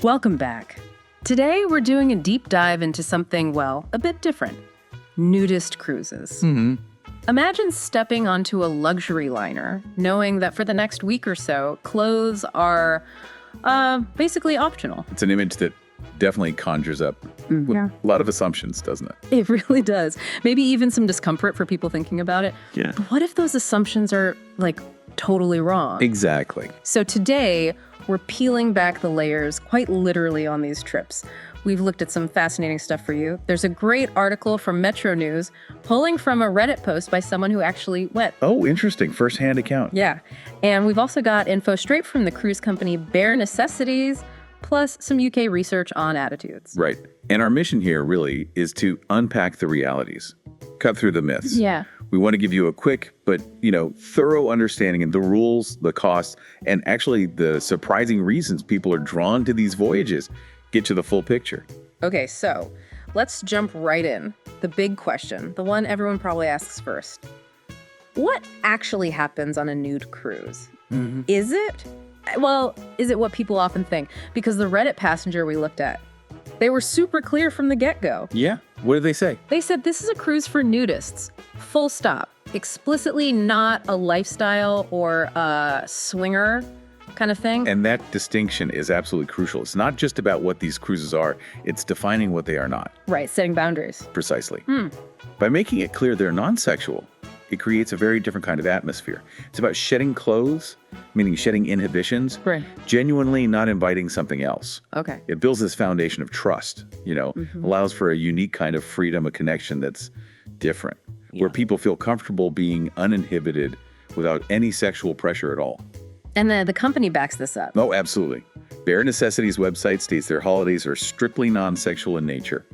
Welcome back. Today we're doing a deep dive into something, well, a bit different. Nudist cruises. Imagine stepping onto a luxury liner, knowing that for the next week or so, clothes are basically optional. It's an image that definitely conjures up a lot of assumptions, doesn't it? It really does. Maybe even some discomfort for people thinking about it. Yeah. But what if those assumptions are, like, totally wrong? Exactly. So today, we're peeling back the layers quite literally on these trips. We've looked at some fascinating stuff for you. There's a great article from Metro News pulling from a Reddit post by someone who actually went. Oh, interesting. First-hand account. Yeah. And we've also got info straight from the cruise company Bare Necessities, plus some UK research on attitudes. Right. And our mission here really is to unpack the realities, cut through the myths. Yeah. We want to give you a quick but, thorough understanding of the rules, the costs, and actually the surprising reasons people are drawn to these voyages. Get you the full picture. Okay, so let's jump right in. The big question, the one everyone probably asks first. What actually happens on a nude cruise? Is it? Well, is it what people often think? Because the Reddit passenger we looked at, they were super clear from the get-go. Yeah. What did they say? They said this is a cruise for nudists. Full stop. Explicitly not a lifestyle or a swinger kind of thing. And that distinction is absolutely crucial. It's not just about what these cruises are, it's defining what they are not. Right, setting boundaries. Precisely. By making it clear they're non-sexual, it creates a very different kind of atmosphere. It's about shedding clothes, meaning shedding inhibitions, Right. genuinely not inviting something else. Okay. It builds this foundation of trust, allows for a unique kind of freedom, a connection that's different, where people feel comfortable being uninhibited without any sexual pressure at all. And the company backs this up. Oh, absolutely. Bare Necessities website states their holidays are strictly non-sexual in nature.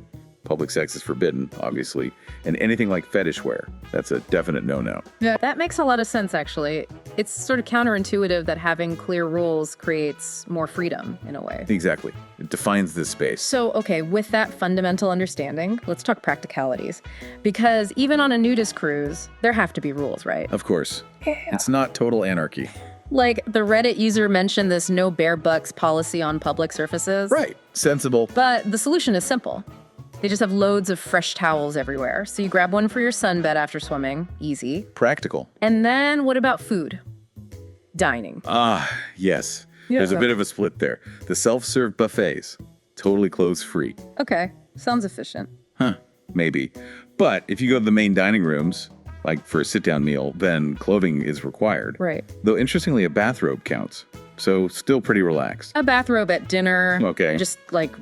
Public sex is forbidden, obviously, and anything like fetish wear, that's a definite no-no. Yeah, that makes a lot of sense, actually. It's sort of counterintuitive that having clear rules creates more freedom, in a way. Exactly. It defines this space. So, okay, with that fundamental understanding, let's talk practicalities. Because even on a nudist cruise, there have to be rules, right? Of course. It's not total anarchy. Like, the Reddit user mentioned this no bare bucks policy on public surfaces. Right. Sensible. But the solution is simple. They just have loads of fresh towels everywhere. So you grab one for your sunbed after swimming. Easy. Practical. And then what about food? Dining. Yes. Yeah. There's a bit of a split there. The self-serve buffets, totally clothes-free. Okay, sounds efficient. Maybe. But if you go to the main dining rooms, like for a sit-down meal, then clothing is required. Right. Though interestingly, a bathrobe counts. So still pretty relaxed. A bathrobe at dinner. Okay. Just like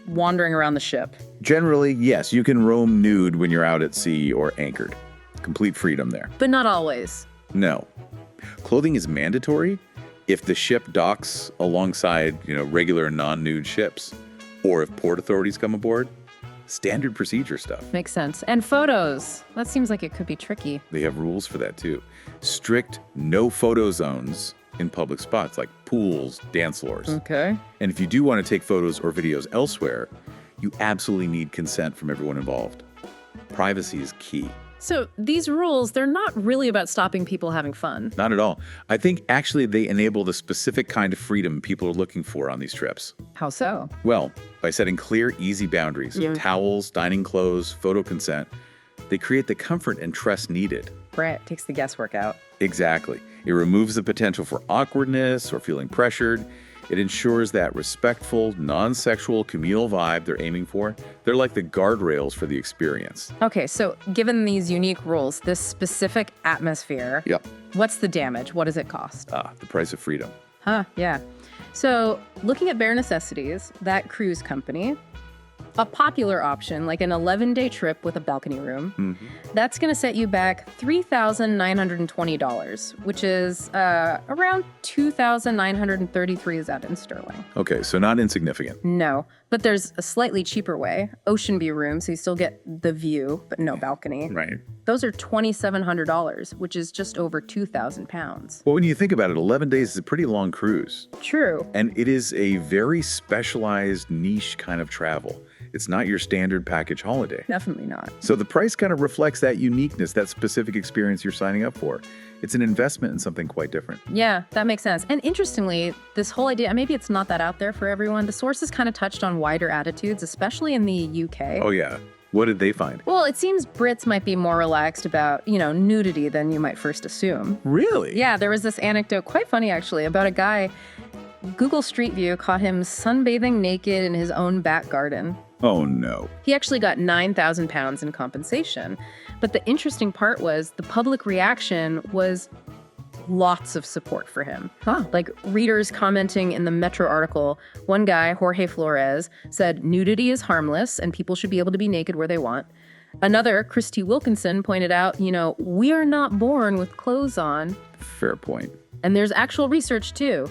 wandering around the ship. Generally, yes, you can roam nude when you're out at sea or anchored. Complete freedom there. But not always. No. Clothing is mandatory if the ship docks alongside, regular non-nude ships. Or if port authorities come aboard. Standard procedure stuff. Makes sense. And photos. That seems like it could be tricky. They have rules for that too. Strict no photo zones in public spots like pools, dance floors. Okay. And if you do want to take photos or videos elsewhere, you absolutely need consent from everyone involved. Privacy is key. So these rules, they're not really about stopping people having fun. Not at all. I think actually they enable the specific kind of freedom people are looking for on these trips. How so? Well, by setting clear, easy boundaries, towels, dining clothes, photo consent, they create the comfort and trust needed. Right, takes the guesswork out. Exactly. It removes the potential for awkwardness or feeling pressured. It ensures that respectful, non-sexual communal vibe they're aiming for. They're like the guardrails for the experience. Okay, so given these unique rules, this specific atmosphere, what's the damage? What does it cost? The price of freedom. Yeah. So looking at Bare Necessities, that cruise company, a popular option, like an 11-day trip with a balcony room, that's going to set you back $3,920, which is around $2,933 is that in sterling. Okay, so not insignificant. No, but there's a slightly cheaper way, ocean view room, so you still get the view, but no balcony. Right. Those are $2,700, which is just over 2,000 pounds. Well, when you think about it, 11 days is a pretty long cruise. True. And it is a very specialized niche kind of travel. It's not your standard package holiday. Definitely not. So the price kind of reflects that uniqueness, that specific experience you're signing up for. It's an investment in something quite different. Yeah, that makes sense. And interestingly, this whole idea, maybe it's not that out there for everyone. The sources kind of touched on wider attitudes, especially in the UK. Oh, yeah. What did they find? Well, it seems Brits might be more relaxed about, nudity than you might first assume. Really? Yeah, there was this anecdote, quite funny actually, about a guy. Google Street View caught him sunbathing naked in his own back garden. Oh, no. He actually got £9,000 in compensation. But the interesting part was the public reaction was lots of support for him. Like readers commenting in the Metro article, one guy, Jorge Flores, said nudity is harmless and people should be able to be naked where they want. Another, Christy Wilkinson, pointed out, we are not born with clothes on. Fair point. And there's actual research too.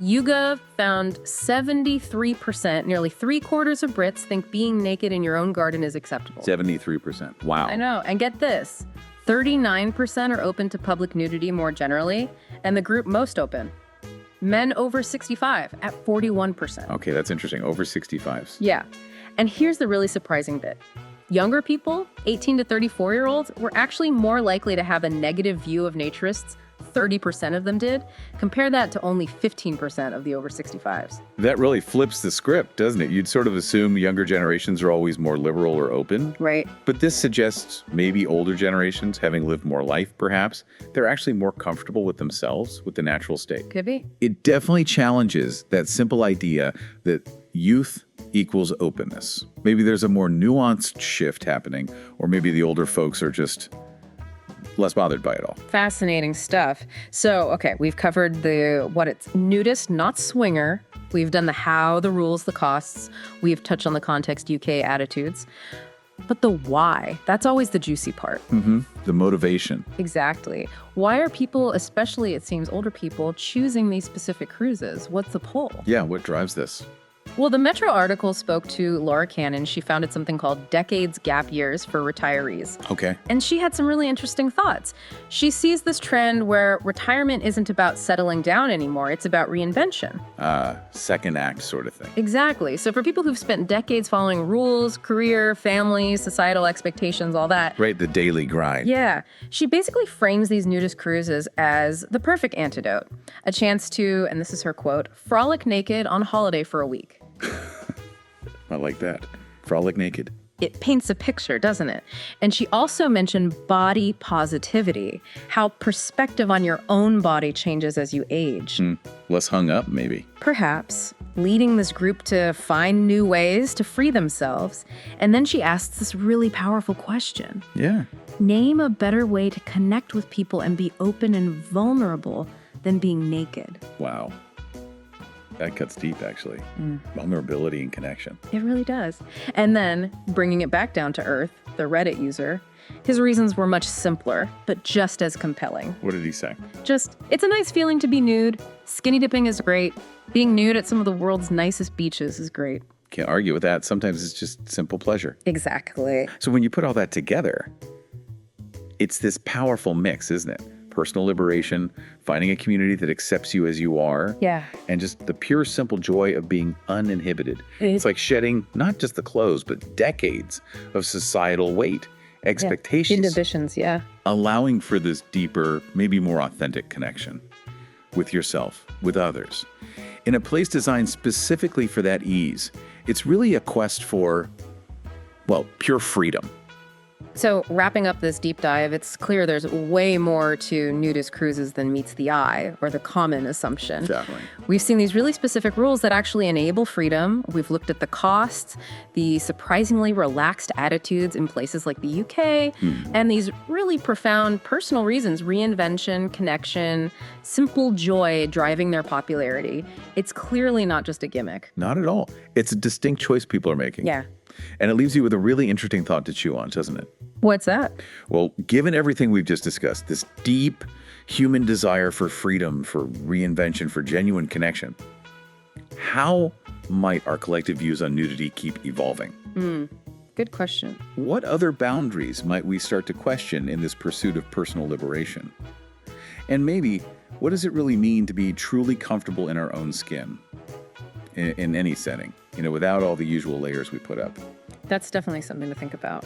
YouGov found 73%, nearly 3/4 of Brits think being naked in your own garden is acceptable. 73%. Wow. I know. And get this, 39% are open to public nudity more generally, and the group most open, men over 65 at 41%. Okay, that's interesting. Over 65s. Yeah. And here's the really surprising bit. Younger people, 18 to 34-year-olds, were actually more likely to have a negative view of naturists. 30% of them did. Compare that to only 15% of the over 65s. That really flips the script, doesn't it? You'd sort of assume younger generations are always more liberal or open. Right. But this suggests maybe older generations, having lived more life perhaps, they're actually more comfortable with themselves, with the natural state. Could be. It definitely challenges that simple idea that youth equals openness. Maybe there's a more nuanced shift happening, or maybe the older folks are just less bothered by it all. Fascinating stuff. So, okay, we've covered it's nudist, not swinger. We've done the how, the rules, the costs. We've touched on the context, UK attitudes. But the why, that's always the juicy part. The motivation. Exactly. Why are people, especially it seems older people, choosing these specific cruises? What's the pull? Yeah, what drives this? Well, the Metro article spoke to Laura Cannon. She founded something called Decades Gap Years for Retirees. Okay. And she had some really interesting thoughts. She sees this trend where retirement isn't about settling down anymore. It's about reinvention. Second act sort of thing. Exactly. So for people who've spent decades following rules, career, family, societal expectations, all that. Right, the daily grind. Yeah. She basically frames these nudist cruises as the perfect antidote. A chance to, and this is her quote, frolic naked on holiday for a week. I like that. Frolic naked. It paints a picture, doesn't it? And she also mentioned body positivity, how perspective on your own body changes as you age. Less hung up, maybe. Perhaps leading this group to find new ways to free themselves. And then she asks this really powerful question. Yeah. Name a better way to connect with people and be open and vulnerable than being naked. Wow. That cuts deep, actually. Vulnerability and connection. It really does. And then, bringing it back down to earth, the Reddit user, his reasons were much simpler, but just as compelling. What did he say? Just, it's a nice feeling to be nude. Skinny dipping is great. Being nude at some of the world's nicest beaches is great. Can't argue with that. Sometimes it's just simple pleasure. Exactly. So when you put all that together, it's this powerful mix, isn't it? Personal liberation, finding a community that accepts you as you are. Yeah. And just the pure, simple joy of being uninhibited. It's like shedding not just the clothes, but decades of societal weight, expectations. Inhibitions, yeah. Allowing for this deeper, maybe more authentic connection with yourself, with others. In a place designed specifically for that ease, it's really a quest for, pure freedom. So wrapping up this deep dive, it's clear there's way more to nudist cruises than meets the eye or the common assumption. Definitely. We've seen these really specific rules that actually enable freedom. We've looked at the costs, the surprisingly relaxed attitudes in places like the UK, and these really profound personal reasons, reinvention, connection, simple joy driving their popularity. It's clearly not just a gimmick. Not at all. It's a distinct choice people are making. Yeah. And it leaves you with a really interesting thought to chew on, doesn't it? What's that? Well, given everything we've just discussed, this deep human desire for freedom, for reinvention, for genuine connection, how might our collective views on nudity keep evolving? Good question. What other boundaries might we start to question in this pursuit of personal liberation? And maybe, what does it really mean to be truly comfortable in our own skin in any setting? without all the usual layers we put up. That's definitely something to think about.